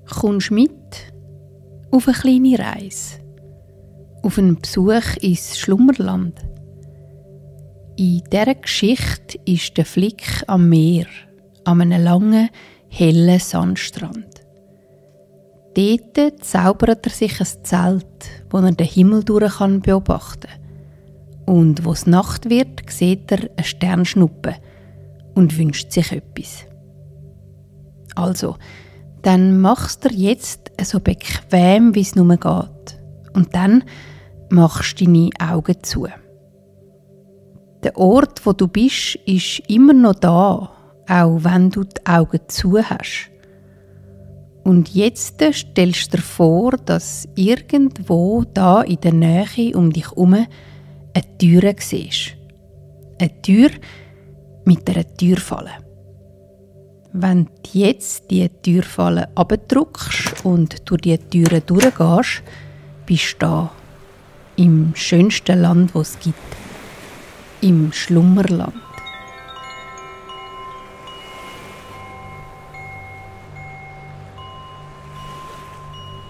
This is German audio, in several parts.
Kommst mit auf eine kleine Reise, auf einen Besuch ins Schlummerland. In dieser Geschichte ist der Flick am Meer, an einem langen, hellen Sandstrand. Dort zaubert er sich ein Zelt, wo er den Himmel durch beobachten kann. Und wo es Nacht wird, sieht er eine Sternschnuppe und wünscht sich etwas. Also, dann machst du jetzt so bequem, wie es nur geht. Und dann machst du deine Augen zu. Der Ort, wo du bist, ist immer noch da, auch wenn du die Augen zu hast. Und jetzt stellst du dir vor, dass irgendwo da in der Nähe um dich herum eine Tür siehst. Eine Tür mit einer Türfalle. Wenn du jetzt die Türfalle abdrückst und durch die Türe durchgehst, bist du da, im schönsten Land, das es gibt, im Schlummerland.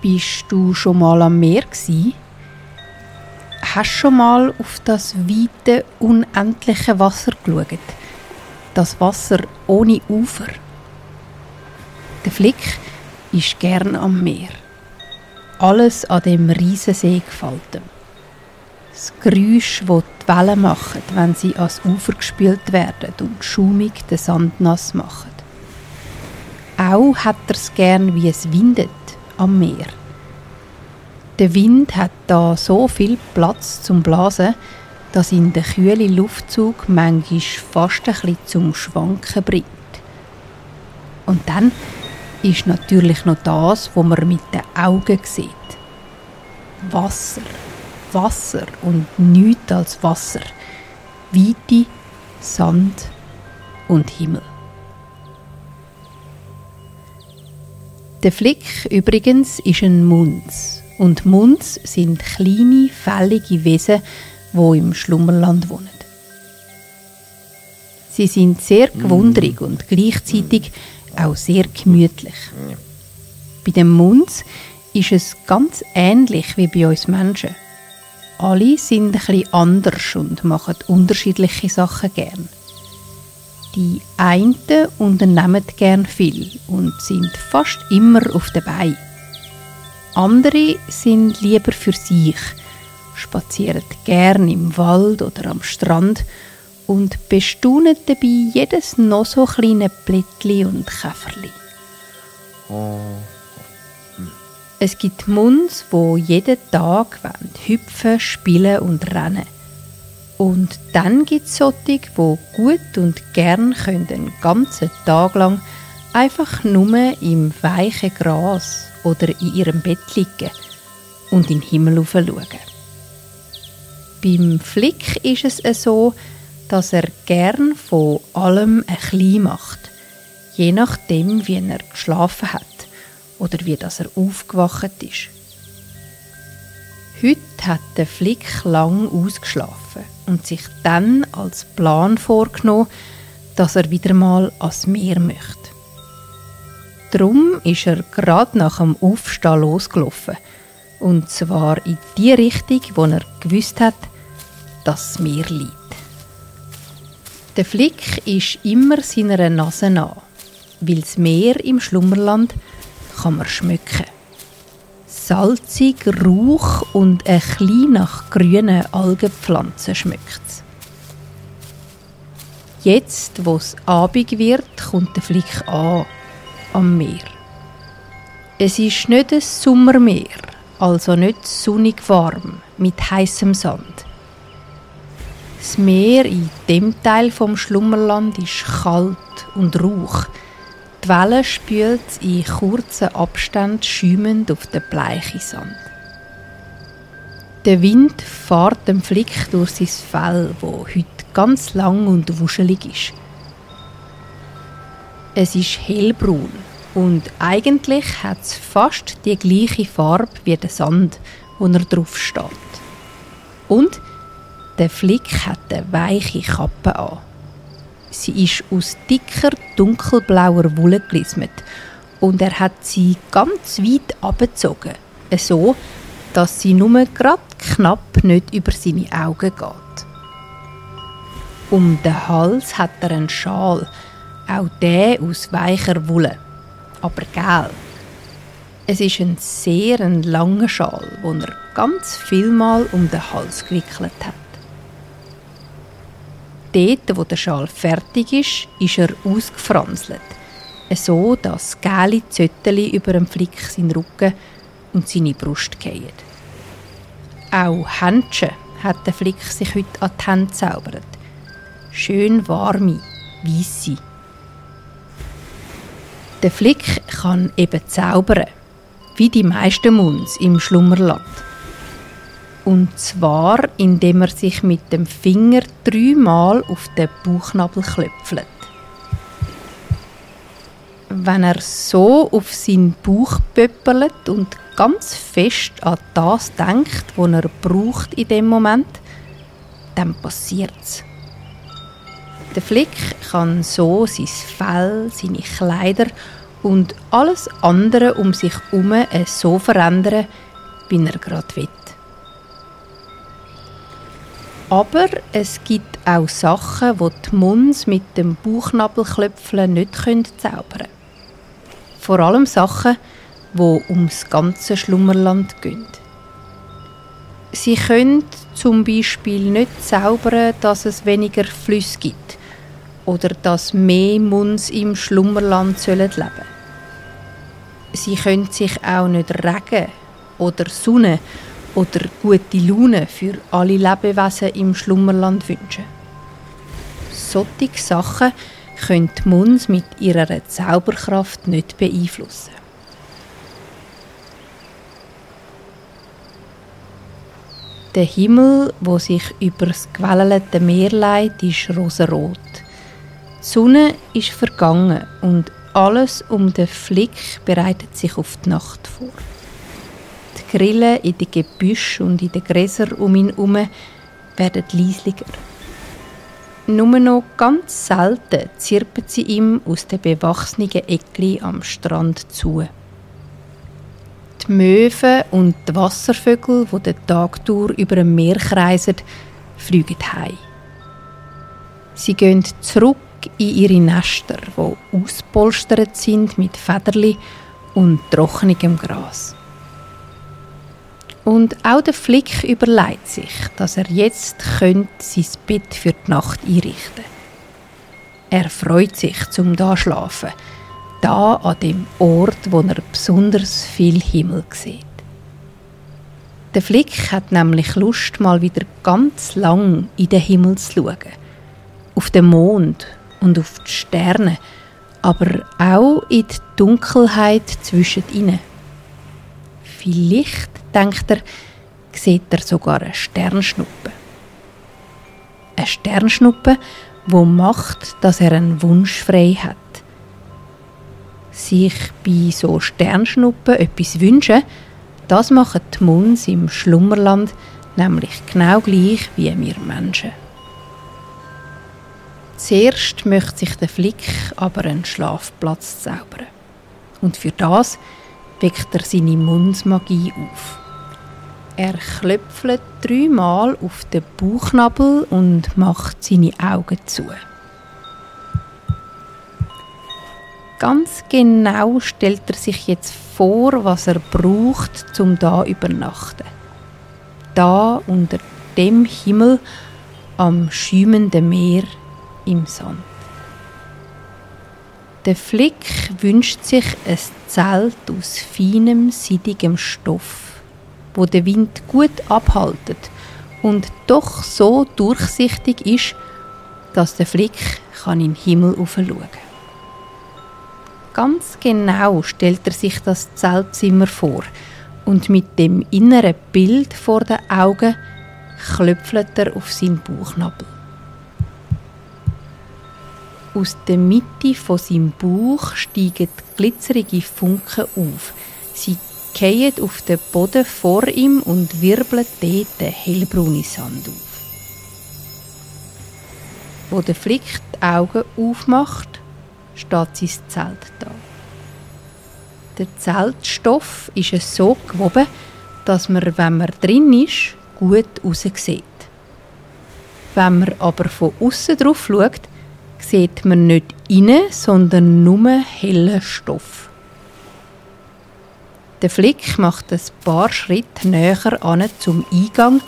Bist du schon mal am Meer gsi? Hast du schon mal auf das weite, unendliche Wasser geschaut? Das Wasser ohne Ufer. Der Flick ist gern am Meer. Alles an dem Riesensee gefällt ihm. Das Geräusch, das die Wellen machen, wenn sie ans Ufer gespült werden und schaumig den Sand nass machen. Auch hat er es gern, wie es windet am Meer. Der Wind hat da so viel Platz zum Blasen, dass ihn der kühle Luftzug manchmal fast ein bisschen zum Schwanken bringt. Und dann ist natürlich noch das, was man mit den Augen sieht. Wasser, Wasser und nichts als Wasser. Weite, Sand und Himmel. Der Flick übrigens ist ein Muns. Und Muns sind kleine, fällige Wesen, die im Schlummerland wohnen. Sie sind sehr gewundrig und gleichzeitig auch sehr gemütlich. Bei dem Muns ist es ganz ähnlich wie bei uns Menschen. Alle sind ein bisschen anders und machen unterschiedliche Sachen gern. Die einen unternehmen gern viel und sind fast immer auf den Beinen. Andere sind lieber für sich, spazieren gern im Wald oder am Strand und bestaunen dabei jedes noch so kleine Blättli und Käferli. Es gibt Muns, die jeden Tag hüpfen, spielen und rennen. Und dann gibt es solche, die gut und gern den ganzen Tag lang einfach nur im weichen Gras oder in ihrem Bett liegen und in den Himmel schauen. Beim Flick ist es so, dass er gern von allem ein bisschen macht, je nachdem, wie er geschlafen hat oder wie er aufgewacht ist. Heute hat der Flick lang ausgeschlafen und sich dann als Plan vorgenommen, dass er wieder mal ans Meer möchte. Darum ist er gerade nach dem Aufstehen losgelaufen. Und zwar in die Richtung, wo er gewusst hat, dass das Meer liegt. Der Flick ist immer seiner Nase nah, weil das Meer im Schlummerland kann man schmecken. Salzig, Rauch und ein bisschen nach grünen Algenpflanzen schmeckt es. Jetzt, wo es Abend wird, kommt der Flick an. Am Meer. Es ist nicht ein Sommermeer, also nicht sonnig warm, mit heißem Sand. Das Meer in dem Teil vom Schlummerland ist kalt und rauch. Die Wellen spült in kurzen Abständen schäumend auf den bleichen Sand. Der Wind fährt dem Flick durch sein Fell, das heute ganz lang und wuschelig ist. Es ist hellbraun und eigentlich hat es fast die gleiche Farbe wie der Sand, wo er drauf steht. Und der Flick hat eine weiche Kappe an. Sie ist aus dicker, dunkelblauer Wolle gelismet und er hat sie ganz weit abgezogen, so, dass sie nur gerade knapp nicht über seine Augen geht. Um den Hals hat er einen Schal, auch der aus weicher Wolle, aber gel. Es ist ein sehr langer Schal, den er ganz vielmal um den Hals gewickelt hat. Dort, wo der Schal fertig ist er ausgefranselt, so dass gelbe Zötteli über dem Flick seinen Rücken und seine Brust fallen. Auch Händchen hat der Flick sich heute an die Hände gezaubert. Schön warme, weisse. Der Flick kann eben zaubern, wie die meisten Muns im Schlummerland. Und zwar, indem er sich mit dem Finger 3-mal auf den Bauchnabel klöpfelt. Wenn er so auf seinen Bauch pöppelt und ganz fest an das denkt, was er braucht in dem Moment, dann passiert's. Der Flick kann so sein Fell, seine Kleider und alles andere um sich herum so verändern, wie er gerade will. Aber es gibt auch Sachen, die die Muns mit dem Bauchnabelklöpfeln nicht zaubern können. Vor allem Sachen, die ums ganze Schlummerland gehen. Sie können zum Beispiel nicht zaubern, dass es weniger Flüsse gibt oder dass mehr Muns im Schlummerland leben sollen. Sie können sich auch nicht Regen oder Sonne oder gute Laune für alle Lebewesen im Schlummerland wünschen. Solche Sachen können die Muns mit ihrer Zauberkraft nicht beeinflussen. Der Himmel, wo sich über das gewellelte Meer legt, ist rosarot. Die Sonne ist vergangen und alles um den Flick bereitet sich auf die Nacht vor. Die Grillen in den Gebüschen und in den Gräsern um ihn herum werden leislicher. Nur noch ganz selten zirpen sie ihm aus den bewachsenen Eckli am Strand zu. Die Möwen und die Wasservögel, die den Tag durch über dem Meer kreisen, fliegen heim. Sie gehen zurück in ihre Nester, die auspolstert sind mit Federli und trockenem Gras. Und auch der Flick überlegt sich, dass er jetzt sein Bett für die Nacht einrichten könnte. Er freut sich, zum da schlafen, da an dem Ort, wo er besonders viel Himmel sieht. Der Flick hat nämlich Lust, mal wieder ganz lang in den Himmel zu schauen. Auf den Mond und auf die Sterne, aber auch in die Dunkelheit zwischen ihnen. Vielleicht, denkt er, sieht er sogar eine Sternschnuppe. Eine Sternschnuppe, die macht, dass er einen Wunsch frei hat. Sich bei so Sternschnuppen etwas wünschen, das machen die Muns im Schlummerland nämlich genau gleich wie wir Menschen. Zuerst möchte sich der Flick aber einen Schlafplatz zaubern. Und für das weckt er seine Munsmagie auf. Er klöpfelt 3-mal auf den Bauchnabel und macht seine Augen zu. Ganz genau stellt er sich jetzt vor, was er braucht, um da zu übernachten. Da unter dem Himmel am schäumenden Meer im Sand. Der Flick wünscht sich ein Zelt aus feinem, seidigem Stoff, wo der Wind gut abhaltet und doch so durchsichtig ist, dass der Flick kann in den Himmel hinaufschauen kann. Ganz genau stellt er sich das Zeltzimmer vor und mit dem inneren Bild vor den Augen klöpfelt er auf seinen Bauchnabel. Aus der Mitte von seinem Bauch steigen glitzerige Funken auf. Sie fallen auf den Boden vor ihm und wirbeln dort den hellbraunen Sand auf. Wo der Flick die Augen aufmacht, steht sein Zelt da. Der Zeltstoff ist so gewoben, dass man, wenn man drin ist, gut raus sieht. Wenn man aber von außen drauf schaut, sieht man nicht rein, sondern nur hellen Stoff. Der Flick macht ein paar Schritte näher an zum Eingang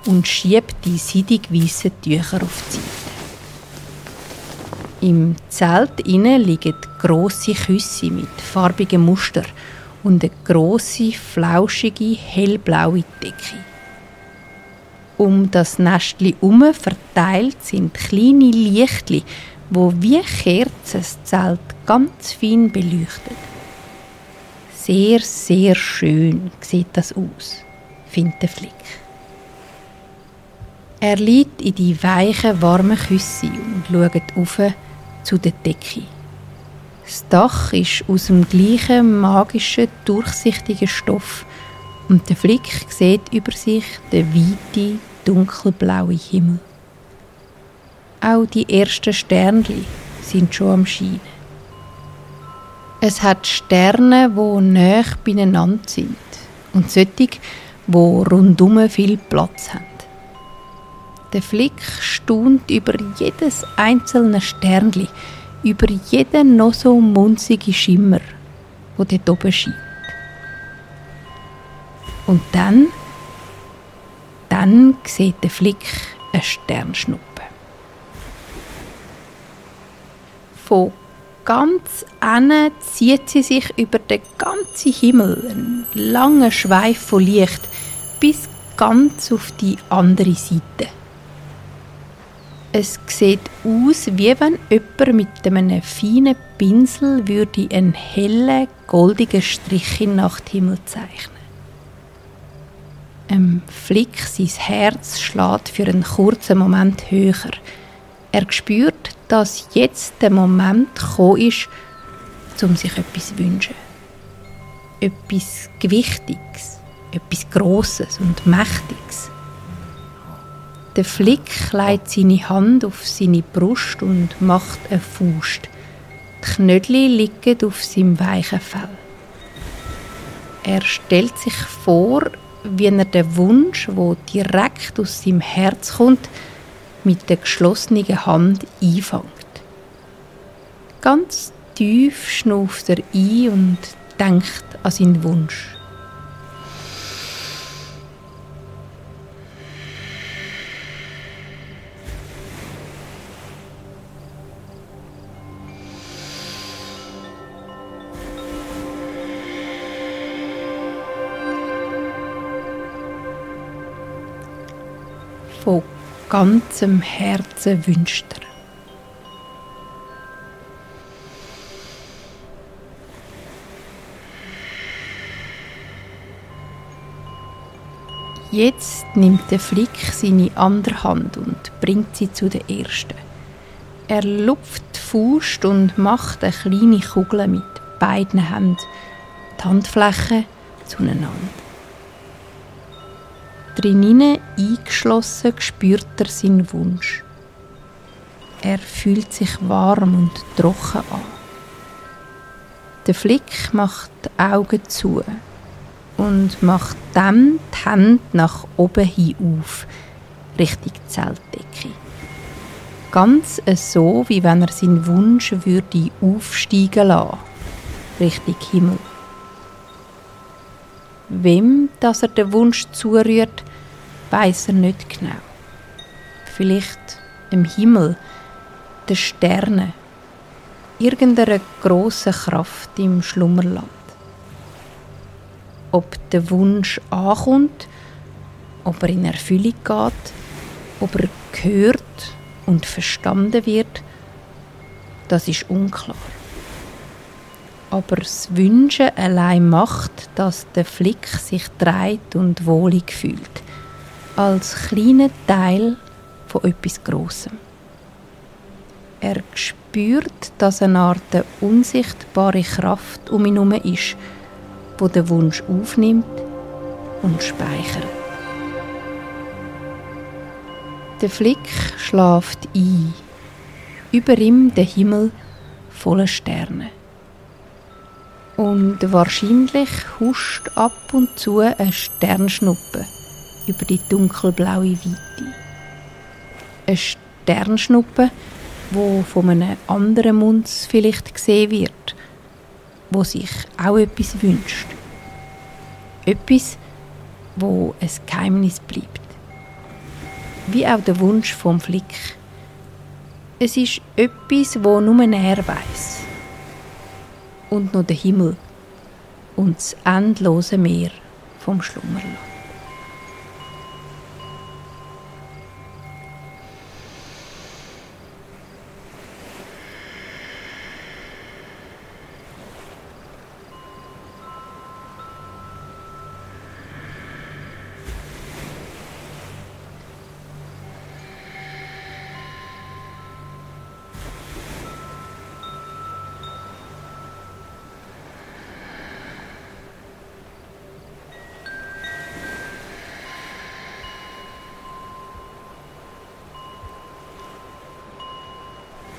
und schiebt die seidig-weissen Tücher auf die Seite. Im Zelt innen liegen grosse Küsse mit farbigem Muster und eine grosse, flauschige, hellblaue Decke. Um das Nestli herum verteilt sind kleine Lichtli, wo wie Kerzen das Zelt ganz fein beleuchtet. Sehr, sehr schön sieht das aus, findet der Flick. Er liegt in die weichen, warmen Küsse und schaut auf zu der Decke. Das Dach ist aus dem gleichen magischen, durchsichtigen Stoff und der Flick sieht über sich den weiten, dunkelblauen Himmel. Auch die ersten Sternchen sind schon am Scheinen. Es hat Sterne, die nahe beieinander sind und solche, die rundum viel Platz haben. Der Flick staunt über jedes einzelne Sternli, über jeden noch so munzigen Schimmer, der dort oben scheint. Und dann sieht der Flick eine Sternschnuppe. Von ganz hinten zieht sie sich über den ganzen Himmel, einen langen Schweif von Licht, bis ganz auf die andere Seite. Es sieht aus, wie wenn jemand mit einem feinen Pinsel einen hellen, goldigen Strich in den Nachthimmel zeichnen. Flick, sein Herz schlägt für einen kurzen Moment höher. Er spürt, dass jetzt der Moment gekommen ist, um sich etwas zu wünschen. Etwas Gewichtiges, etwas Grosses und Mächtiges. Der Flick legt seine Hand auf seine Brust und macht eine Faust. Die Knödel liegen auf seinem weichen Fell. Er stellt sich vor, wie er den Wunsch, der direkt aus seinem Herz kommt, mit der geschlossenen Hand einfängt. Ganz tief schnauft er ein und denkt an seinen Wunsch. Von ganzem Herzen wünscht er. Jetzt nimmt der Flick seine andere Hand und bringt sie zu der ersten. Er lupft die Faust und macht eine kleine Kugel mit beiden Händen, die Handflächen zueinander. Drinnen eingeschlossen spürt er seinen Wunsch. Er fühlt sich warm und trocken an. Der Flick macht die Augen zu und macht dann die Hände nach oben hin auf, Richtung Zeltdecke. Ganz so, wie wenn er seinen Wunsch würde aufsteigen lassen, Richtung Himmel. Wem dass er den Wunsch zurührt, weiss er nicht genau. Vielleicht im Himmel, den Sternen, irgendeiner grossen Kraft im Schlummerland. Ob der Wunsch ankommt, ob er in Erfüllung geht, ob er gehört und verstanden wird, das ist unklar. Aber das Wünschen allein macht, dass der Flick sich dreht und wohlig fühlt, als kleiner Teil von etwas Grossem. Er spürt, dass eine Art unsichtbare Kraft um ihn herum ist, die den Wunsch aufnimmt und speichert. Der Flick schläft ein, über ihm der Himmel voller Sterne. Und wahrscheinlich huscht ab und zu eine Sternschnuppe über die dunkelblaue Weite. Eine Sternschnuppe, wo von einem anderen Munz vielleicht gesehen wird, wo sich auch etwas wünscht. Etwas, wo ein Geheimnis bleibt. Wie auch der Wunsch vom Flick. Es ist etwas, wo nur er weiss. Und noch der Himmel und das endlose Meer vom Schlummerland.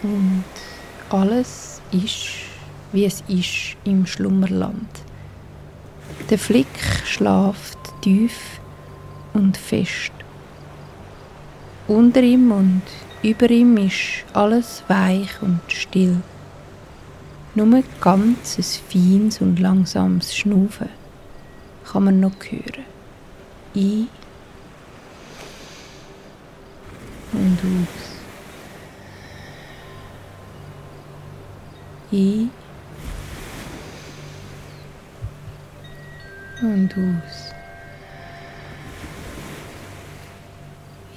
Und alles ist, wie es ist im Schlummerland. Der Flick schläft tief und fest. Unter ihm und über ihm ist alles weich und still. Nur ganz ein feines und langsames Schnaufen kann man noch hören. Ein und aus. Ein und aus.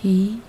Ein